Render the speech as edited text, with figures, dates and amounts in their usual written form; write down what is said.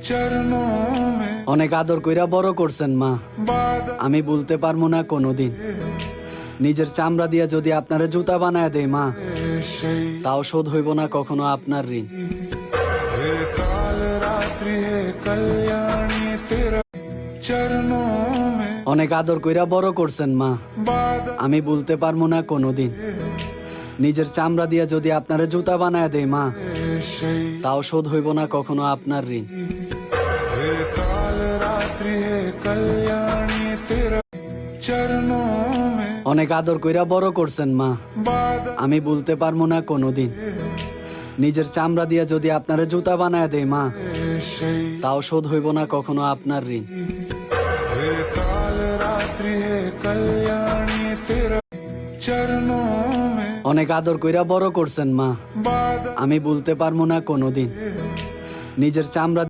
चरणों में অনেক আদর কইরা বড় করছেন মা, बादल আমি ভুলতে পারবো না কোনোদিন। নিজের চামড়া দিয়া যদি আপনারে জুতা বানায় দেই মা, शही তাও শোধ হইব না কখনো আপনার ঋণ। हे काल रात्रि है कल्याणी तेरा चरणों में অনেক আদর কইরা বড় করছেন মা, बादल আমি ভুলতে পারবো না কোনোদিন। নিজের চামড়া দিয়া যদি আপনারে জুতা বানায় দেই মা, शही তাও শোধ হইব না কখনো আপনার ঋণ। हे काल रात्रि है कल्याणी तेरा चरणों में অনেক আদর কইরা বড় করছেন মা, बादल আমি ভুলতে পারবো না কোনোদিন। নিজের চামড়া দিয়া যদি আপনারে জুতা বানায় দেই মা, शही তাও শোধ হইব না কখনো আপনার ঋণ। हे काल रात्रि है कल्याणी तेरा चरणों में অনেক আদর কইরা বড় করছেন মা, बादल আমি ভুলতে পারবো না কোনোদিন। নিজের চামড়া